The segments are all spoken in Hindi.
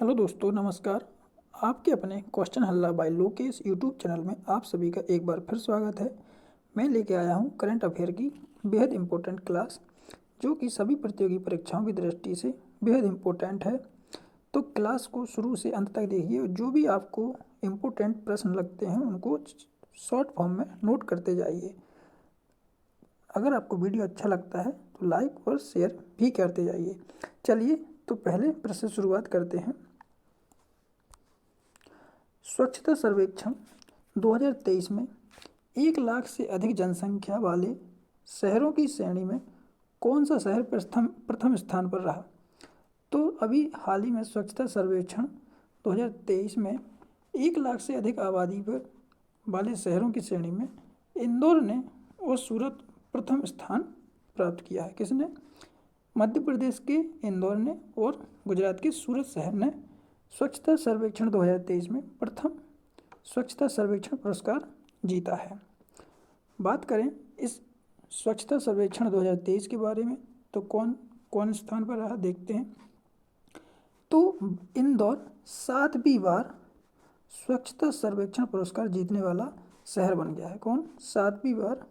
हेलो दोस्तों, नमस्कार। आपके अपने क्वेश्चन हल्ला बाय लोकेश यूट्यूब चैनल में आप सभी का एक बार फिर स्वागत है। मैं लेके आया हूँ करंट अफेयर की बेहद इम्पोर्टेंट क्लास, जो कि सभी प्रतियोगी परीक्षाओं की दृष्टि से बेहद इम्पोर्टेंट है। तो क्लास को शुरू से अंत तक देखिए। जो भी आपको इम्पोर्टेंट प्रश्न लगते हैं उनको शॉर्ट फॉर्म में नोट करते जाइए। अगर आपको वीडियो अच्छा लगता है तो लाइक और शेयर भी करते जाइए। चलिए तो पहले प्रश्न से शुरुआत करते हैं। स्वच्छता सर्वेक्षण 2023 में 1 लाख से अधिक जनसंख्या वाले शहरों की श्रेणी में कौन सा शहर प्रथम स्थान पर रहा? तो अभी हाल ही में स्वच्छता सर्वेक्षण 2023 में 1 लाख से अधिक आबादी पर वाले शहरों की श्रेणी में इंदौर ने और सूरत प्रथम स्थान प्राप्त किया है। किसने? मध्य प्रदेश के इंदौर ने और गुजरात के सूरत शहर ने स्वच्छता सर्वेक्षण 2023 में प्रथम स्वच्छता सर्वेक्षण पुरस्कार जीता है। बात करें इस स्वच्छता सर्वेक्षण 2023 के बारे में तो कौन कौन स्थान पर रहा, देखते हैं। तो इंदौर 7वीं बार स्वच्छता सर्वेक्षण पुरस्कार जीतने वाला शहर बन गया है। कौन? 7वीं बार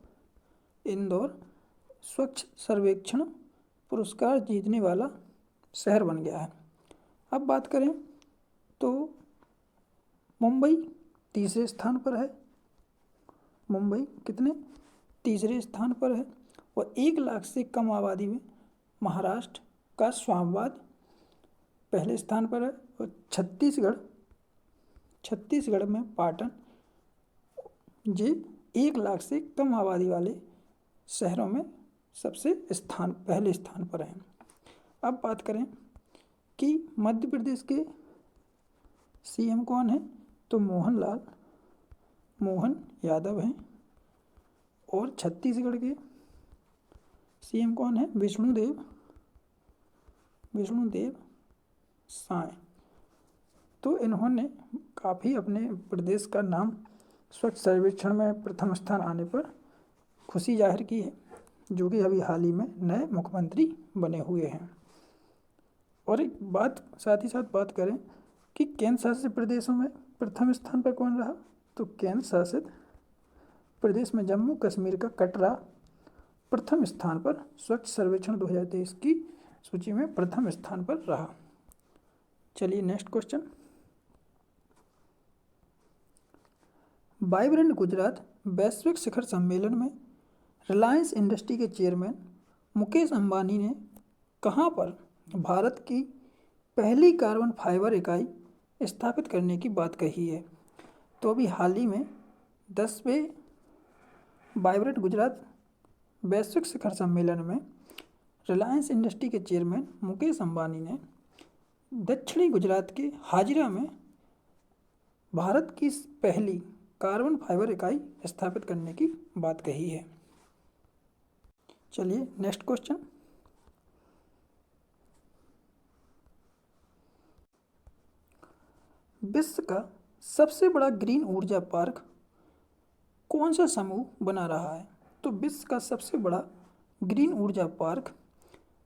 इंदौर स्वच्छ सर्वेक्षण पुरस्कार जीतने वाला शहर बन गया है। अब बात करें तो मुंबई तीसरे स्थान पर है। मुंबई कितने? तीसरे स्थान पर है। और 1 लाख से कम आबादी में महाराष्ट्र का स्वामवाद पहले स्थान पर है। और छत्तीसगढ़ में पाटन, ये 1 लाख से कम आबादी वाले शहरों में पहले स्थान पर हैं। अब बात करें कि मध्य प्रदेश के सीएम कौन है? तो मोहन यादव हैं। और छत्तीसगढ़ के सीएम कौन है? विष्णुदेव साय। तो इन्होंने काफ़ी अपने प्रदेश का नाम स्वच्छ सर्वेक्षण में प्रथम स्थान आने पर खुशी जाहिर की है, जो कि अभी हाल ही में नए मुख्यमंत्री बने हुए हैं। और एक बात साथ ही साथ बात करें कि केंद्र शासित प्रदेशों में प्रथम स्थान पर कौन रहा? तो केंद्र शासित प्रदेश में जम्मू कश्मीर का कटरा प्रथम स्थान पर स्वच्छ सर्वेक्षण 2023 की सूची में प्रथम स्थान पर रहा। चलिए नेक्स्ट क्वेश्चन। वाइब्रेंट गुजरात वैश्विक शिखर सम्मेलन में रिलायंस इंडस्ट्री के चेयरमैन मुकेश अंबानी ने कहाँ पर भारत की पहली कार्बन फाइबर इकाई स्थापित करने की बात कही है? तो अभी हाल ही में 10वें वाइब्रेंट गुजरात वैश्विक शिखर सम्मेलन में रिलायंस इंडस्ट्री के चेयरमैन मुकेश अंबानी ने दक्षिणी गुजरात के हाजिरा में भारत की पहली कार्बन फाइबर इकाई स्थापित करने की बात कही है। चलिए नेक्स्ट क्वेश्चन। विश्व का सबसे बड़ा ग्रीन ऊर्जा पार्क कौन सा समूह बना रहा है? तो विश्व का सबसे बड़ा ग्रीन ऊर्जा पार्क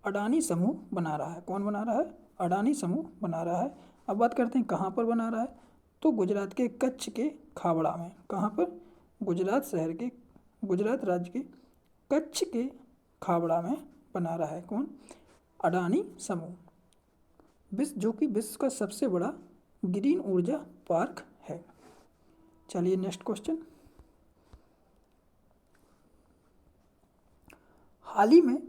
अडानी समूह बना रहा है। कौन बना रहा है? अडानी समूह बना रहा है। अब बात करते हैं कहाँ पर बना रहा है। तो गुजरात के कच्छ के खाबड़ा में। कहाँ पर? गुजरात राज्य के कच्छ के खाबड़ा में बना रहा है। कौन? अडानी समूह। जो कि विश्व का सबसे बड़ा ग्रीन ऊर्जा पार्क है। चलिए नेक्स्ट क्वेश्चन। हाल ही में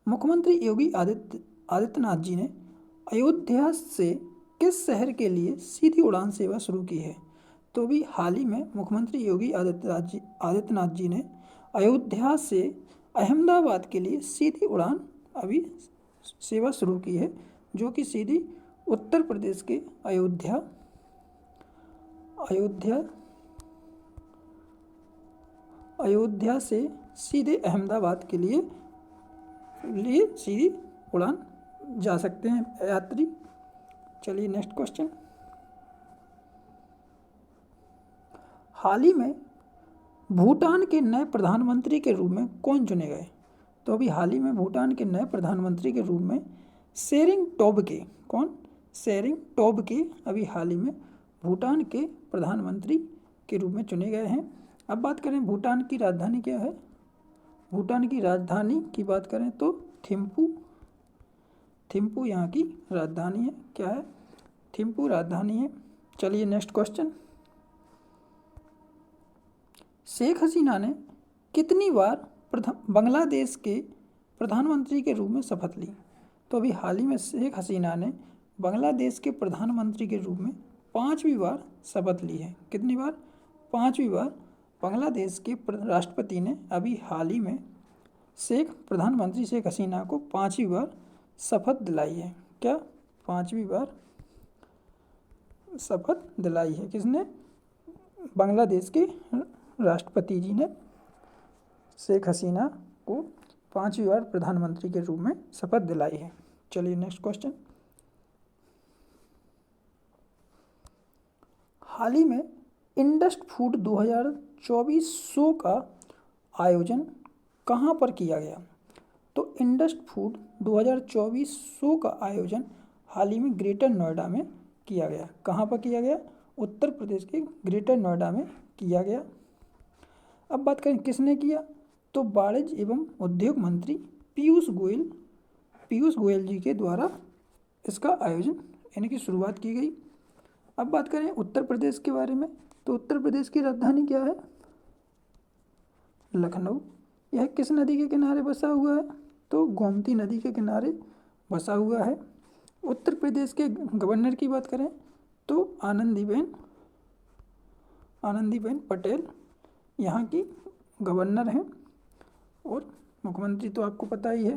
मुख्यमंत्री योगी आदित्यनाथ जी ने अयोध्या से किस शहर के लिए सीधी उड़ान सेवा शुरू की है? तो भी हाल ही में मुख्यमंत्री योगी आदित्यनाथ जी ने अयोध्या से अहमदाबाद के लिए सीधी उड़ान अभी सेवा शुरू की है, जो कि सीधी उत्तर प्रदेश के अयोध्या से सीधे अहमदाबाद के लिए सीधी उड़ान जा सकते हैं यात्री। चलिए नेक्स्ट क्वेश्चन। हाल ही में भूटान के नए प्रधानमंत्री के रूप में कौन चुने गए? तो अभी हाल ही में भूटान के नए प्रधानमंत्री के रूप में शेरिंग टोब्गे। कौन? शेरिंग टोब्गे अभी हाल ही में भूटान के प्रधानमंत्री के रूप में चुने गए हैं। अब बात करें भूटान की राजधानी क्या है। भूटान की राजधानी की बात करें तो थिम्पू, थिम्पू यहाँ की राजधानी है। क्या है? थिम्पू राजधानी है। चलिए नेक्स्ट क्वेश्चन। शेख हसीना ने कितनी बार बांग्लादेश के प्रधानमंत्री के रूप में शपथ ली? तो अभी हाल ही में शेख हसीना ने बांग्लादेश के प्रधानमंत्री के रूप में 5वीं बार शपथ ली है। कितनी बार? 5वीं बार बांग्लादेश के राष्ट्रपति ने अभी हाल ही में प्रधानमंत्री शेख हसीना को 5वीं बार शपथ दिलाई है। क्या? 5वीं बार शपथ दिलाई है। किसने? बांग्लादेश के राष्ट्रपति जी ने शेख हसीना को 5वीं बार प्रधानमंत्री के रूप में शपथ दिलाई है। चलिए नेक्स्ट क्वेश्चन। हाल ही में इंडस्ट फूड 2024 शो का आयोजन कहाँ पर किया गया? तो इंडस्ट फूड 2024 शो का आयोजन हाल ही में ग्रेटर नोएडा में किया गया। कहाँ पर किया गया? उत्तर प्रदेश के ग्रेटर नोएडा में किया गया। अब बात करें किसने किया, तो वाणिज्य एवं उद्योग मंत्री पीयूष गोयल जी के द्वारा इसका आयोजन यानी कि शुरुआत की गई। अब बात करें उत्तर प्रदेश के बारे में, तो उत्तर प्रदेश की राजधानी क्या है? लखनऊ। यह किस नदी के किनारे बसा हुआ है? तो गोमती नदी के किनारे बसा हुआ है। उत्तर प्रदेश के गवर्नर की बात करें तो आनंदीबेन पटेल यहाँ की गवर्नर हैं। और मुख्यमंत्री तो आपको पता ही है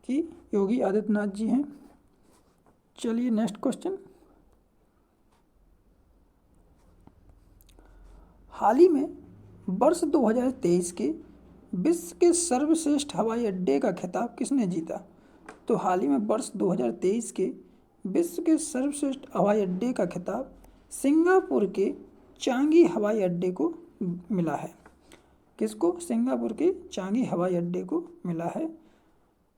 कि योगी आदित्यनाथ जी हैं। चलिए नेक्स्ट क्वेश्चन। हाल ही में वर्ष 2023 के विश्व के सर्वश्रेष्ठ हवाई अड्डे का खिताब किसने जीता? तो हाल ही में वर्ष 2023 के विश्व के सर्वश्रेष्ठ हवाई अड्डे का खिताब सिंगापुर के चांगी हवाई अड्डे को मिला है। किसको? सिंगापुर के चांगी हवाई अड्डे को मिला है।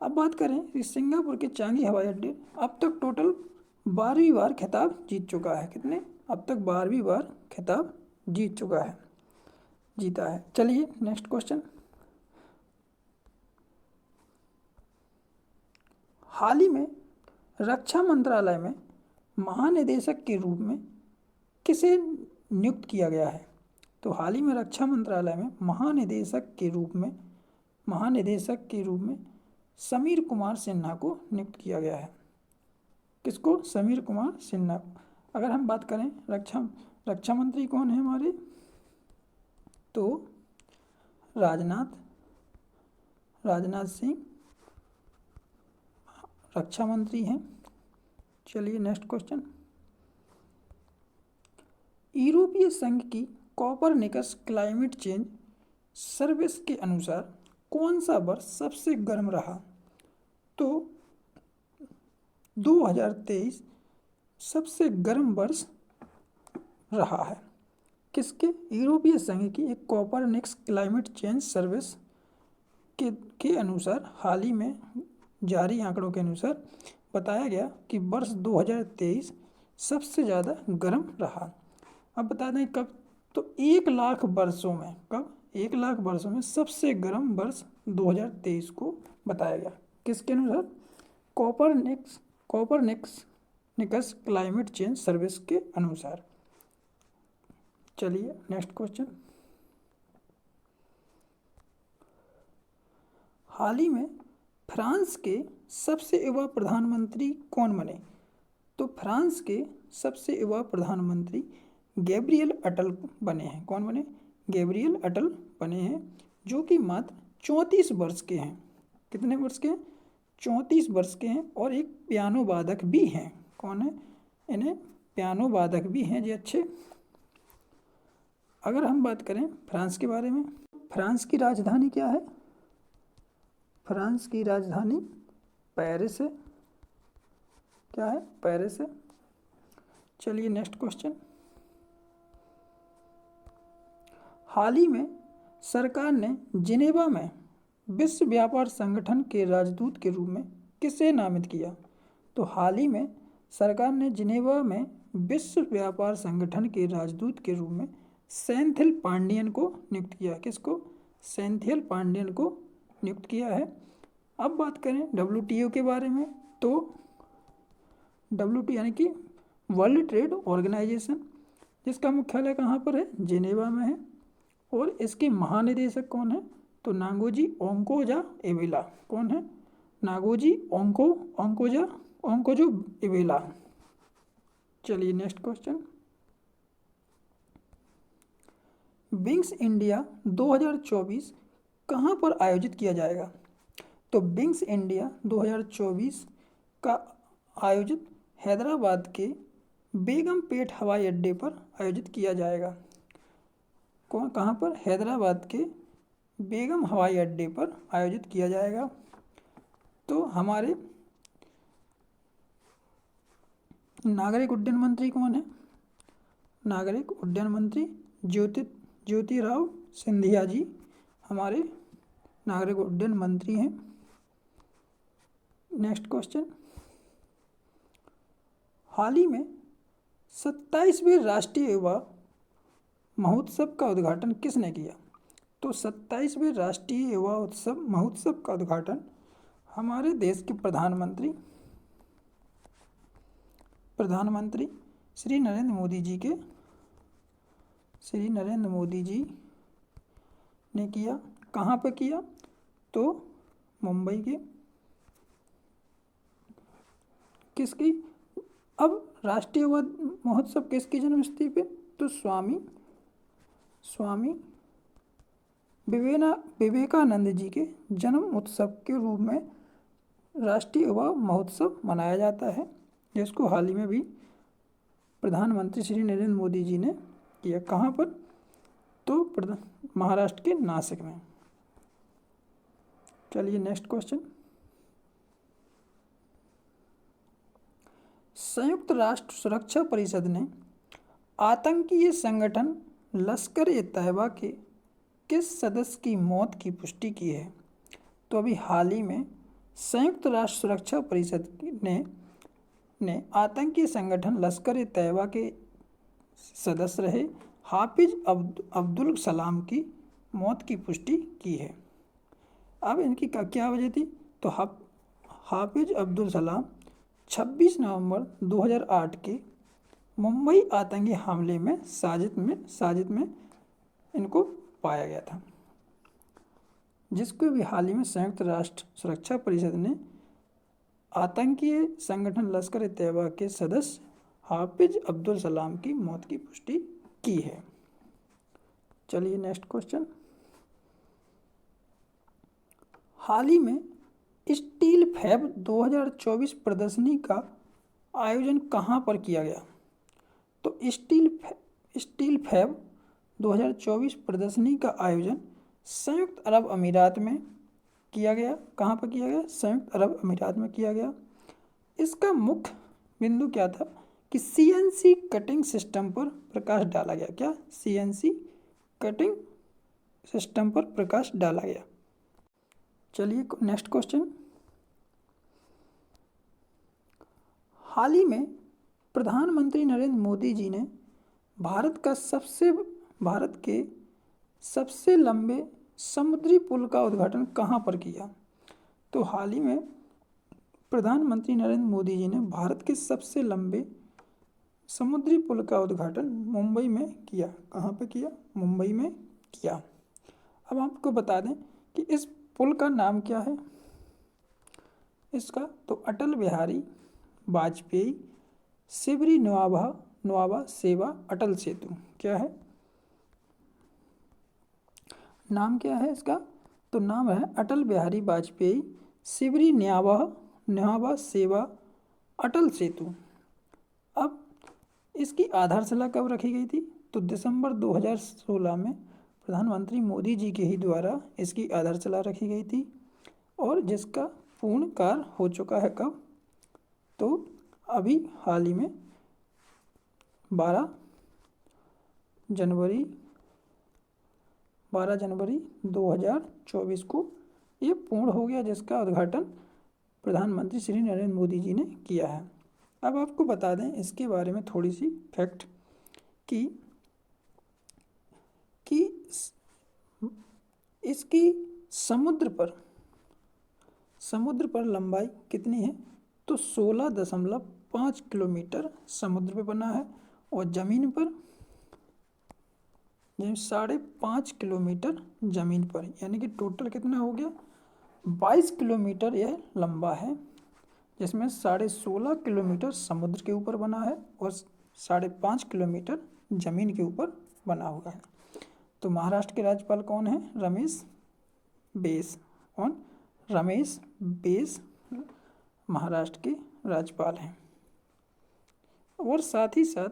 अब बात करें कि सिंगापुर के चांगी हवाई अड्डे अब तक टोटल 12वीं बार खिताब जीत चुका है। कितने? अब तक 12वीं बार खिताब जीता है। चलिए नेक्स्ट क्वेश्चन। हाल ही में रक्षा मंत्रालय में महानिदेशक के रूप में किसे नियुक्त किया गया है? तो हाल ही में रक्षा मंत्रालय में महानिदेशक के रूप में समीर कुमार सिन्हा को नियुक्त किया गया है। किसको? समीर कुमार सिन्हा। अगर हम बात करें रक्षा मंत्री कौन है हमारे, तो राजनाथ सिंह रक्षा मंत्री हैं। चलिए नेक्स्ट क्वेश्चन। यूरोपीय संघ की कोपरनिकस क्लाइमेट चेंज सर्विस के अनुसार कौन सा वर्ष सबसे गर्म रहा? तो 2023 सबसे गर्म वर्ष रहा है। किसके? यूरोपीय संघ की एक कोपरनिकस क्लाइमेट चेंज सर्विस के अनुसार हाल ही में जारी आंकड़ों के अनुसार बताया गया कि वर्ष 2023 सबसे ज़्यादा गर्म रहा। अब बता दें कब, तो 1 लाख वर्षों में, कब? 1 लाख वर्षों में सबसे गर्म वर्ष 2023 को बताया गया। किसके अनुसार? कोपरनिकस क्लाइमेट चेंज सर्विस के अनुसार। चलिए नेक्स्ट क्वेश्चन। हाल ही में फ्रांस के सबसे युवा प्रधानमंत्री कौन बने? तो फ्रांस के सबसे युवा प्रधानमंत्री गैब्रियल अटल बने हैं। कौन बने? गैब्रियल अटल बने हैं, जो कि मात्र 34 वर्ष के हैं। कितने वर्ष के? 34 वर्ष के हैं। और एक पियानो वादक भी हैं। कौन है? इन्हें पियानो वादक भी हैं जी। अच्छे। अगर हम बात करें फ्रांस के बारे में, फ्रांस की राजधानी क्या है? फ्रांस की राजधानी पेरिस है। क्या है? पेरिस है। चलिए नेक्स्ट क्वेश्चन। हाल ही में सरकार ने जिनेवा में विश्व व्यापार संगठन के राजदूत के रूप में किसे नामित किया? तो हाल ही में सरकार ने जिनेवा में विश्व व्यापार संगठन के राजदूत के रूप में सेंथिल पांडियन को नियुक्त किया। किसको? सेंथिल पांडियन को नियुक्त किया है। अब बात करें WTO के बारे में, तो WTO यानी कि वर्ल्ड ट्रेड ऑर्गेनाइजेशन, जिसका मुख्यालय कहाँ पर है? जिनेवा में है। और इसके महानिदेशक कौन है? तो नागोजी ओंकोजा-इवेला। कौन है? नागोजी ओंकोजो-इवेला। चलिए नेक्स्ट क्वेश्चन। विंग्स इंडिया 2024 कहाँ पर आयोजित किया जाएगा? तो विंग्स इंडिया 2024 का आयोजित हैदराबाद के बेगमपेट हवाई अड्डे पर आयोजित किया जाएगा। कहाँ पर? हैदराबाद के बेगम हवाई अड्डे पर आयोजित किया जाएगा। तो हमारे नागरिक उड्डयन मंत्री कौन है? नागरिक उड्डयन मंत्री ज्योतिराव सिंधिया जी हमारे नागरिक उड्डयन मंत्री हैं। Next question. हाल ही में 27वें राष्ट्रीय युवा महोत्सव का उद्घाटन किसने किया? तो 27वें राष्ट्रीय युवा महोत्सव का उद्घाटन हमारे देश के प्रधानमंत्री श्री नरेंद्र मोदी जी ने किया। कहाँ पर किया? तो मुंबई के। किसकी? अब राष्ट्रीय युवा महोत्सव किसकी जन्मतिथि पे? तो स्वामी विवेकानंद जी के जन्म उत्सव के रूप में राष्ट्रीय युवा महोत्सव मनाया जाता है, जिसको हाल ही में भी प्रधानमंत्री श्री नरेंद्र मोदी जी ने किया। कहाँ पर? तो महाराष्ट्र के नासिक में। चलिए नेक्स्ट क्वेश्चन। संयुक्त राष्ट्र सुरक्षा परिषद ने आतंकी संगठन लश्कर-ए-तैयबा के किस सदस्य की मौत की पुष्टि की है? तो अभी हाल ही में संयुक्त राष्ट्र सुरक्षा परिषद ने आतंकी संगठन लश्कर-ए-तैयबा के सदस्य रहे हाफिज अब्दुल सलाम की मौत की पुष्टि की है। अब इनकी क्या वजह थी? तो हाफिज अब्दुल सलाम 26 नवंबर 2008 के मुंबई आतंकी हमले में साजिद में इनको पाया गया था, जिसको भी हाल ही में संयुक्त राष्ट्र सुरक्षा परिषद ने आतंकी संगठन लश्कर-ए-तैयबा के सदस्य हाफिज अब्दुल सलाम की मौत की पुष्टि की है। चलिए नेक्स्ट क्वेश्चन। हाल ही में स्टील फैब 2024 प्रदर्शनी का आयोजन कहाँ पर किया गया? तो स्टील फैब 2024 प्रदर्शनी का आयोजन संयुक्त अरब अमीरात में किया गया। कहाँ पर किया गया? संयुक्त अरब अमीरात में किया गया। इसका मुख्य बिंदु क्या था? कि CNC कटिंग सिस्टम पर प्रकाश डाला गया। क्या? CNC कटिंग सिस्टम पर प्रकाश डाला गया। चलिए नेक्स्ट क्वेश्चन। हाल ही में प्रधानमंत्री नरेंद्र मोदी जी ने भारत के सबसे लंबे समुद्री पुल का उद्घाटन कहाँ पर किया? तो हाल ही में प्रधानमंत्री नरेंद्र मोदी जी ने भारत के सबसे लंबे समुद्री पुल का उद्घाटन मुंबई में किया। कहाँ पे किया? मुंबई में किया। अब आपको बता दें कि इस पुल का नाम क्या है इसका? तो अटल बिहारी वाजपेयी सिबरी नोआबा सेवा अटल सेतु। क्या है नाम? क्या है इसका? तो नाम है अटल बिहारी वाजपेयी सिबरी नोआबा सेवा अटल सेतु। अब इसकी आधारशिला कब रखी गई थी? तो दिसंबर 2016 में प्रधानमंत्री मोदी जी के ही द्वारा इसकी आधारशिला रखी गई थी, और जिसका पूर्ण कार्य हो चुका है। कब? तो अभी हाल ही में 12 जनवरी 2024 को ये पूर्ण हो गया, जिसका उद्घाटन प्रधानमंत्री श्री नरेंद्र मोदी जी ने किया है। अब आपको बता दें इसके बारे में थोड़ी सी फैक्ट कि इसकी समुद्र पर लंबाई कितनी है, तो 16.5 किलोमीटर समुद्र पे बना है और ज़मीन पर 5.5 किलोमीटर ज़मीन पर, यानी कि टोटल कितना हो गया 22 किलोमीटर यह लंबा है, जिसमें 16.5 किलोमीटर समुद्र के ऊपर बना है और 5.5 किलोमीटर ज़मीन के ऊपर बना हुआ है। तो महाराष्ट्र के राज्यपाल कौन है, रमेश बैस महाराष्ट्र के राज्यपाल हैं। और साथ ही साथ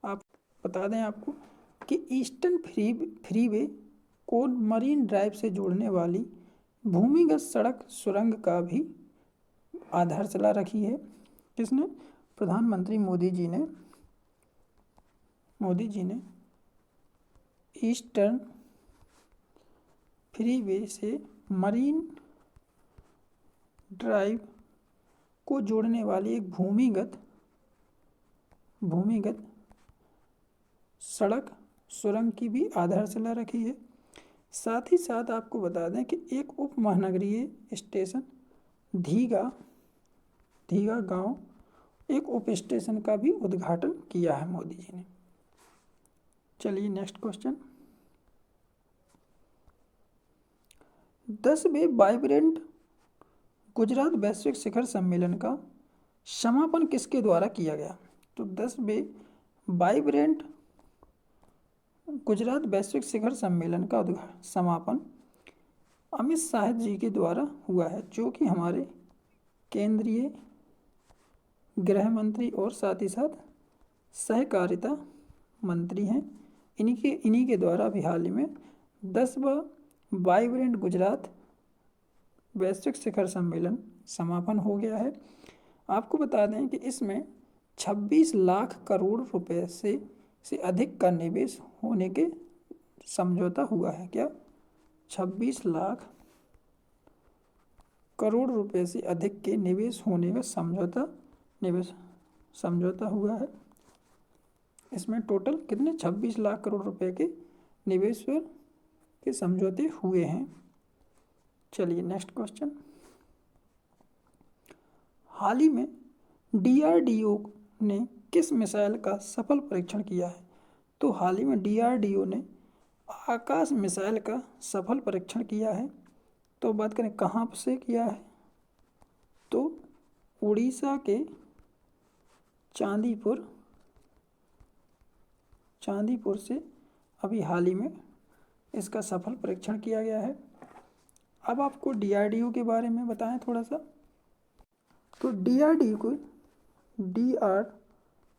आप बता दें आपको कि ईस्टर्न फ्रीवे को मरीन ड्राइव से जोड़ने वाली भूमिगत सड़क सुरंग का भी आधारशिला रखी है। किसने, प्रधानमंत्री मोदी जी ने ईस्टर्न फ्रीवे से मरीन ड्राइव को जोड़ने वाली एक भूमिगत सड़क सुरंग की भी आधारशिला रखी है। साथ ही साथ आपको बता दें कि एक उप महानगरीय स्टेशन दीघा गांव एक उप स्टेशन का भी उद्घाटन किया है मोदी जी ने। चलिए नेक्स्ट क्वेश्चन, 10वें वाइब्रेंट गुजरात वैश्विक शिखर सम्मेलन का समापन किसके द्वारा किया गया, तो 10वें वाइब्रेंट गुजरात वैश्विक शिखर सम्मेलन का समापन अमित शाह जी के द्वारा हुआ है, जो कि हमारे केंद्रीय गृह मंत्री और साथ ही साथ सहकारिता मंत्री हैं। इन्हीं के द्वारा अभी हाल ही में 10वां वाइब्रेंट गुजरात वैश्विक शिखर सम्मेलन समापन हो गया है। आपको बता दें कि इसमें 26 लाख करोड़ रुपए से अधिक का निवेश होने के समझौता हुआ है। क्या, 26 लाख करोड़ रुपए से अधिक के निवेश होने का समझौता हुआ है। इसमें टोटल कितने 26 लाख करोड़ रुपए के निवेश के समझौते हुए हैं। चलिए नेक्स्ट क्वेश्चन, हाल ही में DRDO ने किस मिसाइल का सफल परीक्षण किया है, तो हाल ही में DRDO ने आकाश मिसाइल का सफल परीक्षण किया है। तो बात करें कहाँ से किया है, तो उड़ीसा के चांदीपुर से अभी हाल ही में इसका सफल परीक्षण किया गया है। अब आपको DRDO के बारे में बताएं थोड़ा सा, तो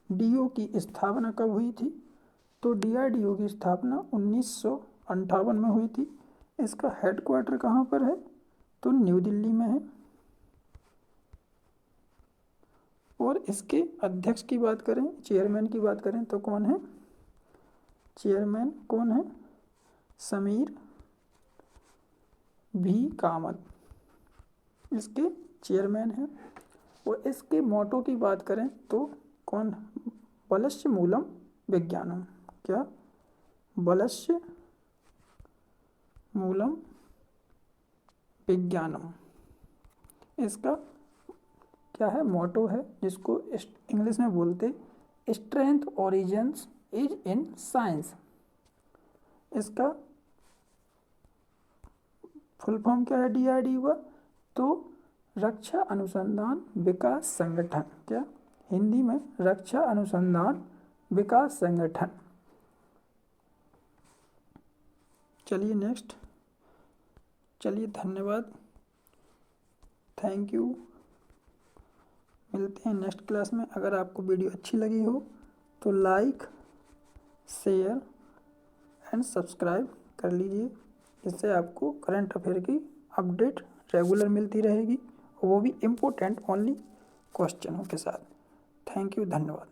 DRDO की स्थापना कब हुई थी, तो DRDO की स्थापना 1958 में हुई थी। इसका हेडक्वार्टर कहाँ पर है, तो न्यू दिल्ली में है। और इसके अध्यक्ष की बात करें, चेयरमैन की बात करें तो कौन है, चेयरमैन कौन है, समीर भी कामत इसके चेयरमैन हैं। और इसके मोटो की बात करें तो कौन, बलस्य मूलम विज्ञानम, क्या, बलस्य मूलम विज्ञानम इसका क्या है, मोटो है, जिसको इंग्लिश में बोलते strength origins is in science. इसका फुल फॉर्म क्या है DRDO का, तो रक्षा अनुसंधान विकास संगठन, क्या, हिंदी में रक्षा अनुसंधान विकास संगठन। चलिए नेक्स्ट, चलिए धन्यवाद, थैंक यू, मिलते हैं नेक्स्ट क्लास में। अगर आपको वीडियो अच्छी लगी हो तो लाइक, शेयर एंड सब्सक्राइब कर लीजिए, जिससे आपको करंट अफेयर की अपडेट रेगुलर मिलती रहेगी, वो भी इम्पोर्टेंट ओनली क्वेश्चनों के साथ। थैंक यू, धन्यवाद।